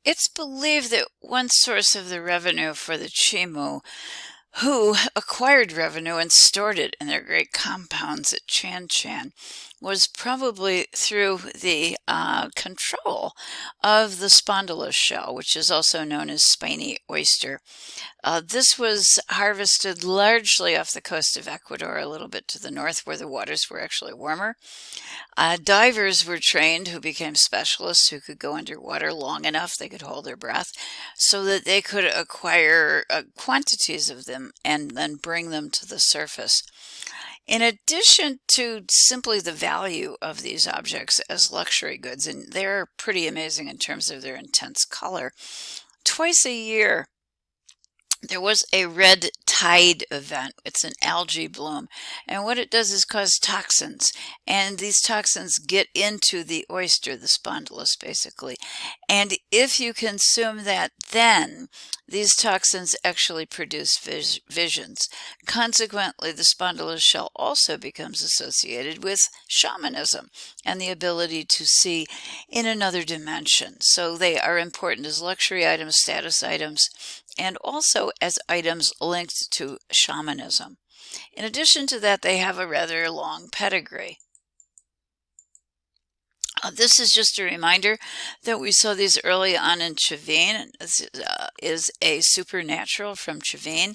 It's believed that one source of the revenue for the Chimu, who acquired revenue and stored it in their great compounds at Chan Chan, was probably through the control of the spondylus shell, which is also known as spiny oyster. This was harvested largely off the coast of Ecuador, a little bit to the north, where the waters were actually warmer. Divers were trained who became specialists who could go underwater long enough they could hold their breath so that they could acquire quantities of them and then bring them to the surface. In addition to simply the value of these objects as luxury goods, and they're pretty amazing in terms of their intense color, twice a year there was a red tide event. It's an algae bloom. And what it does is cause toxins. And these toxins get into the oyster, the spondylus, basically. And if you consume that, then these toxins actually produce visions. Consequently, the spondylus shell also becomes associated with shamanism and the ability to see in another dimension. So they are important as luxury items, status items, and also as items linked to shamanism. In addition to that, they have a rather long pedigree. This is just a reminder that we saw these early on in Chavin. This is a supernatural from Chavin,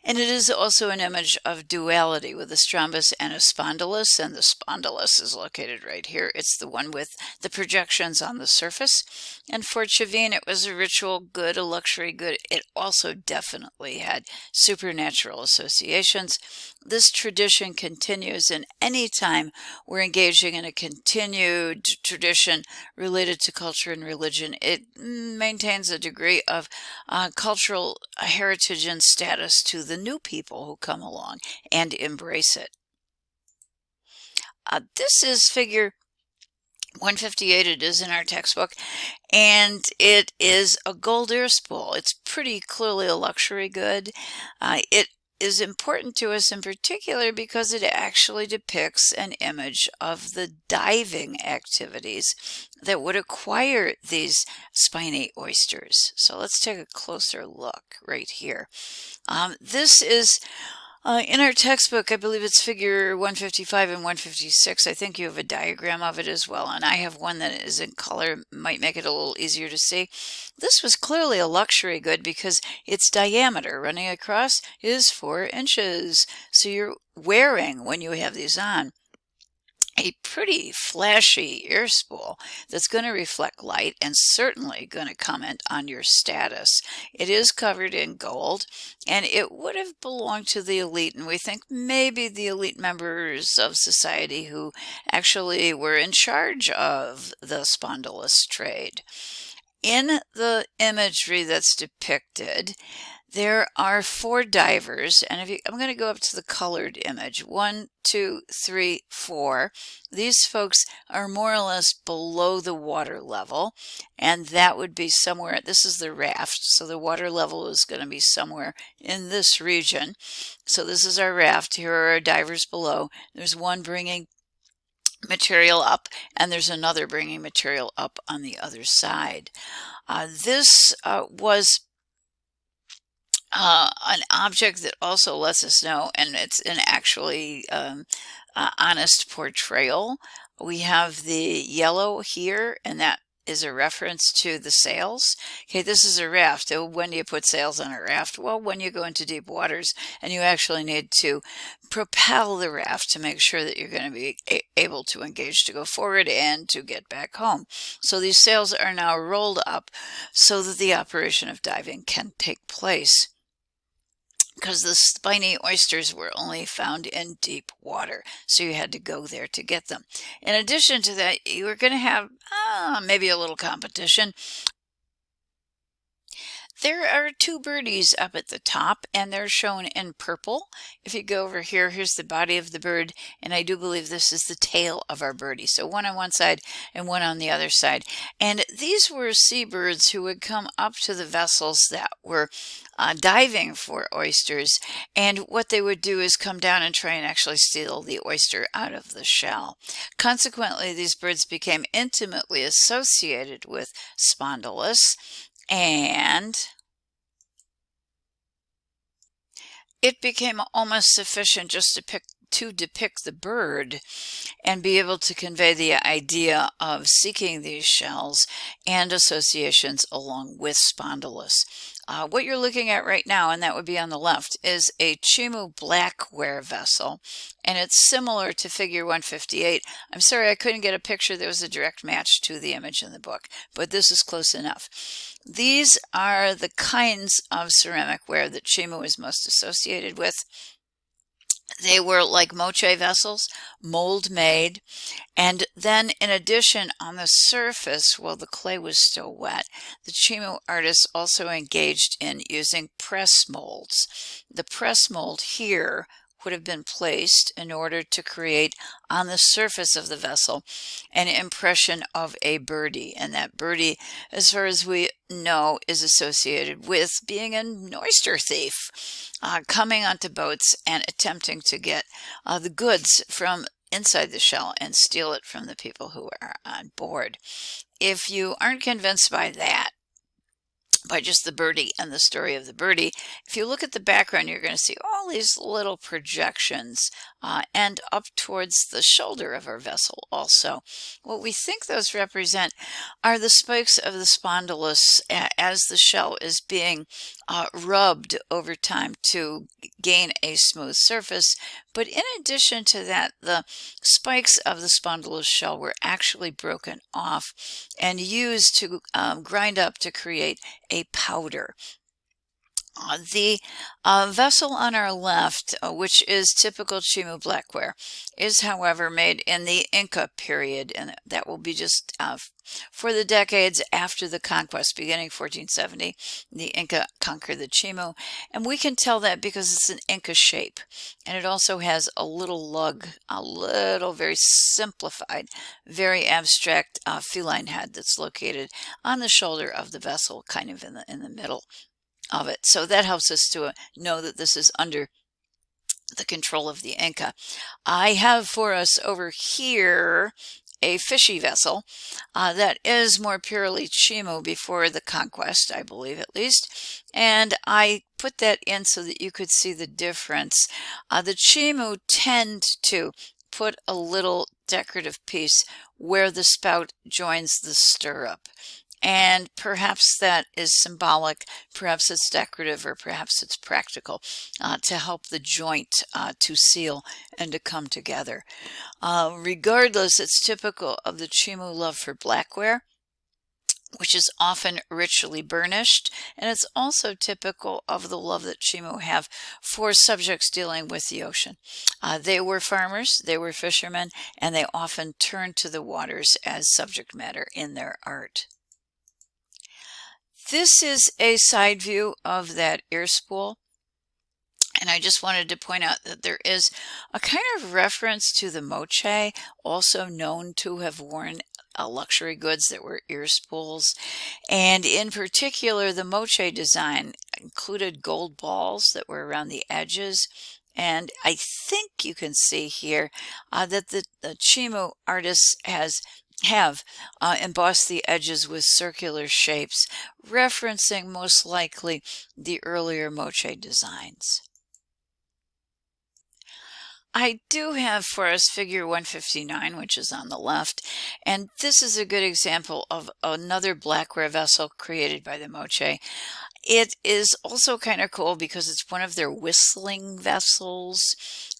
and it is also an image of duality with a strombus and a spondylus, and the spondylus is located right here. It's the one with the projections on the surface, and for Chavin it was a ritual good, a luxury good. It also definitely had supernatural associations. This tradition continues, and any time we're engaging in a continued tradition related to culture and religion, it maintains a degree of cultural heritage and status to the new people who come along and embrace it. This is figure 158. It is in our textbook, and it is a gold ear spool. It's pretty clearly a luxury good. It is important to us in particular because it actually depicts an image of the diving activities that would acquire these spiny oysters. So let's take a closer look right here. This is in our textbook. I believe it's figure 155 and 156. I think you have a diagram of it as well, and I have one that is in color, might make it a little easier to see. This was clearly a luxury good because its diameter running across is 4 inches. So you're wearing, when you have these on, a pretty flashy ear spool that's going to reflect light and certainly going to comment on your status. It is covered in gold, and it would have belonged to the elite, and we think maybe the elite members of society who actually were in charge of the spondylus trade. In the imagery that's depicted, there are 4 divers, and I'm going to go up to the colored image. 1, 2, 3, 4. These folks are more or less below the water level, and that would be somewhere, this is the raft, so the water level is going to be somewhere in this region. So this is our raft. Here are our divers below. There's one bringing material up, and there's another bringing material up on the other side. This was an object that also lets us know, and it's an actually honest portrayal. We have the yellow here, and that is a reference to the sails. Okay, this is a raft. When do you put sails on a raft? Well, when you go into deep waters and you actually need to propel the raft to make sure that you're going to be able to engage to go forward and to get back home. So these sails are now rolled up so that the operation of diving can take place, because the spiny oysters were only found in deep water, so you had to go there to get them. In addition to that, you were going to have maybe a little competition. There are 2 birdies up at the top, and they're shown in purple. If you go over here, here's the body of the bird, and I do believe this is the tail of our birdie. So one on one side and one on the other side. And these were seabirds who would come up to the vessels that were diving for oysters, and what they would do is come down and try and actually steal the oyster out of the shell. Consequently, these birds became intimately associated with spondylus, and it became almost sufficient just to depict the bird and be able to convey the idea of seeking these shells and associations along with spondylus. What you're looking at right now, and that would be on the left, is a Chimu blackware vessel, and it's similar to figure 158. I'm sorry I couldn't get a picture that was a direct match to the image in the book, but this is close enough. These are the kinds of ceramic ware that Chimu is most associated with. They were like moche vessels, mold made, and then in addition on the surface, while the clay was still wet, the Chimu artists also engaged in using press molds. The press mold here would have been placed in order to create on the surface of the vessel an impression of a birdie, and that birdie, as far as we know, is associated with being an oyster thief, coming onto boats and attempting to get the goods from inside the shell and steal it from the people who are on board. If you aren't convinced by that, by just the birdie and the story of the birdie, if you look at the background, you're going to see all these little projections and up towards the shoulder of our vessel also. What we think those represent are the spikes of the spondylus as the shell is being rubbed over time to gain a smooth surface. But in addition to that, the spikes of the spondylus shell were actually broken off and used to grind up to create a powder. The vessel on our left, which is typical Chimu blackware, is however made in the Inca period, and that will be just for the decades after the conquest, beginning 1470. The Inca conquered the Chimu, and we can tell that because it's an Inca shape, and it also has a little lug, a little very simplified, very abstract feline head that's located on the shoulder of the vessel, kind of in the middle of it. So that helps us to know that this is under the control of the Inca. I have for us over here a fishy vessel that is more purely Chimu before the conquest, I believe at least, and I put that in so that you could see the difference. The Chimu tend to put a little decorative piece where the spout joins the stirrup. And perhaps that is symbolic, perhaps it's decorative, or perhaps it's practical to help the joint to seal and to come together. Regardless, it's typical of the Chimu love for blackware, which is often richly burnished, and it's also typical of the love that Chimu have for subjects dealing with the ocean. They were farmers, they were fishermen, and they often turned to the waters as subject matter in their art. This is a side view of that ear spool, and I just wanted to point out that there is a kind of reference to the moche, also known to have worn luxury goods that were ear spools, and in particular the moche design included gold balls that were around the edges. And I think you can see here that the Chimu artist have embossed the edges with circular shapes, referencing most likely the earlier moche designs. I do have for us figure 159, which is on the left, and this is a good example of another blackware vessel created by the moche. It is also kind of cool because it's one of their whistling vessels.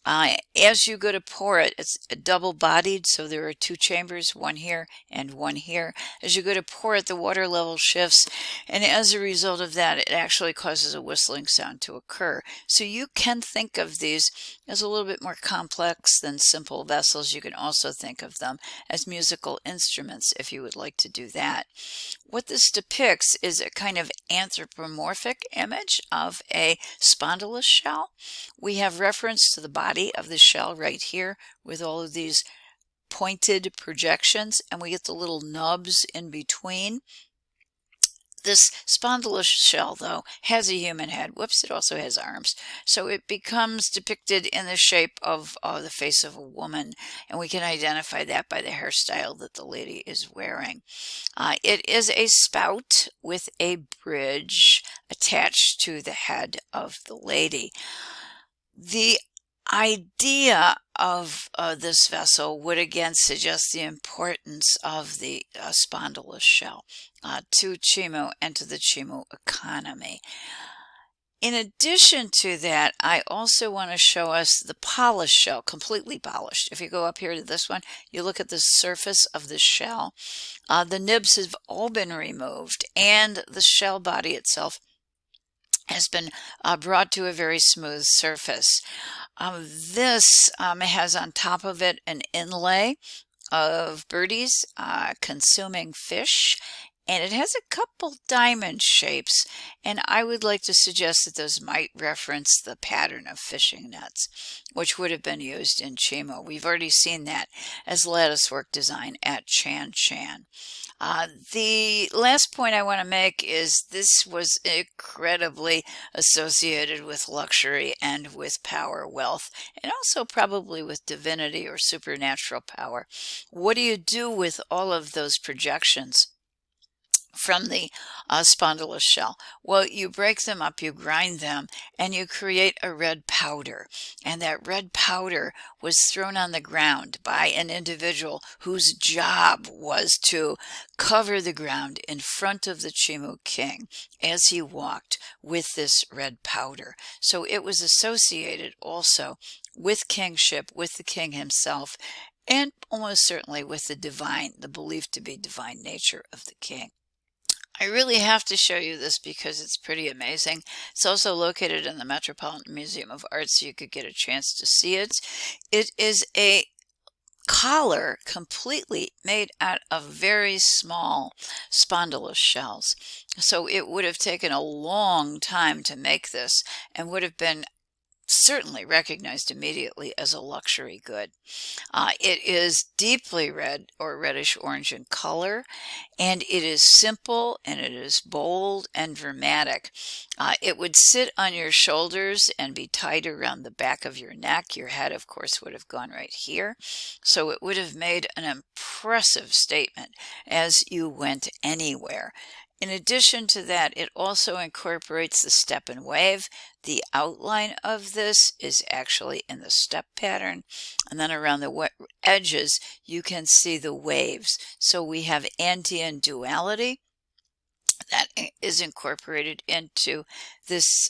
As you go to pour it, it's double-bodied, so there are two chambers, one here and one here. As you go to pour it, the water level shifts, and as a result of that, it actually causes a whistling sound to occur. So you can think of these as a little bit more complex than simple vessels. You can also think of them as musical instruments if you would like to do that. What this depicts is a kind of anthropomorphic image of a spondylus shell. We have reference to the body of the shell right here with all of these pointed projections, and we get the little nubs in between. This spondylus shell, though, has a human head. Whoops, it also has arms. So it becomes depicted in the shape of the face of a woman, and we can identify that by the hairstyle that the lady is wearing. It is a spout with a bridge attached to the head of the lady. The idea of this vessel would again suggest the importance of the spondylus shell to Chimu and to the Chimu economy. In addition to that, I also want to show us the polished shell, completely polished. If you go up here to this one, you look at the surface of the shell. The nibs have all been removed, and the shell body itself has been brought to a very smooth surface. This has on top of it an inlay of birdies consuming fish, and it has a couple diamond shapes, and I would like to suggest that those might reference the pattern of fishing nets, which would have been used in Chimu. We've already seen that as latticework design at Chan Chan. The last point I want to make is this was incredibly associated with luxury and with power, wealth, and also probably with divinity or supernatural power. What do you do with all of those projections from the spondylus shell? Well, you break them up, you grind them, and you create a red powder. And that red powder was thrown on the ground by an individual whose job was to cover the ground in front of the Chimu king as he walked with this red powder. So it was associated also with kingship, with the king himself, and almost certainly with the divine, the believed to be divine nature of the king. I really have to show you this because it's pretty amazing. It's also located in the Metropolitan Museum of Art, so you could get a chance to see it. It is a collar completely made out of very small spondylus shells. So it would have taken a long time to make this and would have been certainly recognized immediately as a luxury good. It is deeply red or reddish orange in color, and it is simple and it is bold and dramatic. It would sit on your shoulders and be tied around the back of your neck. Your head, of course, would have gone right here. So it would have made an impressive statement as you went anywhere. In addition to that, it also incorporates the step and wave. The outline of this is actually in the step pattern, and then around the edges you can see the waves. So we have Andean duality that is incorporated into this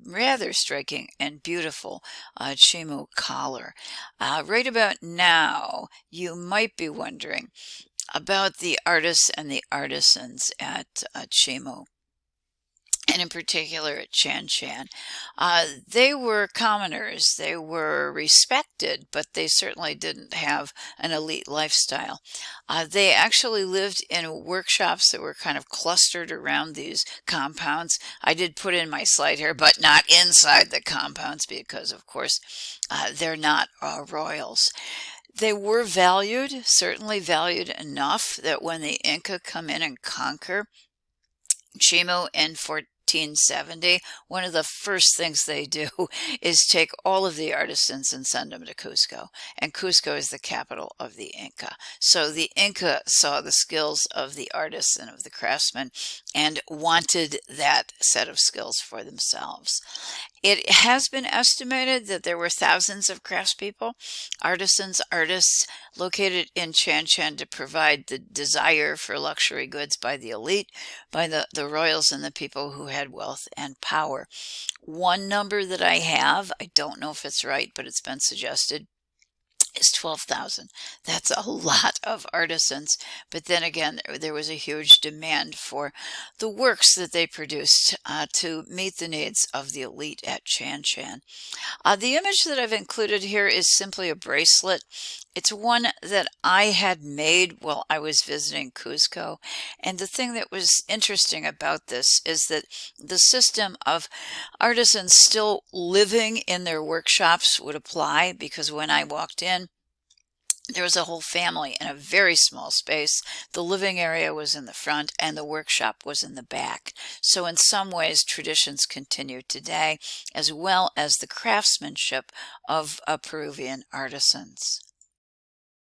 rather striking and beautiful Chimu collar. Right about now, you might be wondering about the artists and the artisans at Chimu, and in particular at Chan Chan. They were commoners. They were respected, but they certainly didn't have an elite lifestyle. They actually lived in workshops that were kind of clustered around these compounds. I did put in my slide here, but not inside the compounds because, of course, they're not royals. They were valued, certainly valued enough that when the Inca come in and conquer Chimu in 1470, one of the first things they do is take all of the artisans and send them to Cusco. And Cusco is the capital of the Inca. So the Inca saw the skills of the artists and of the craftsmen and wanted that set of skills for themselves. It has been estimated that there were thousands of craftspeople, artisans, artists located in Chan Chan to provide the desire for luxury goods by the elite, by the royals and the people who had wealth and power. One number that I have, I don't know if it's right, but it's been suggested, is 12,000. That's a lot of artisans, but then again, there was a huge demand for the works that they produced to meet the needs of the elite at Chan Chan. The image that I've included here is simply a bracelet. It's one that I had made while I was visiting Cusco, and the thing that was interesting about this is that the system of artisans still living in their workshops would apply, because when I walked in, There was a whole family in a very small space. The living area was in the front and the workshop was in the back. So in some ways, traditions continue today, as well as the craftsmanship of Peruvian artisans.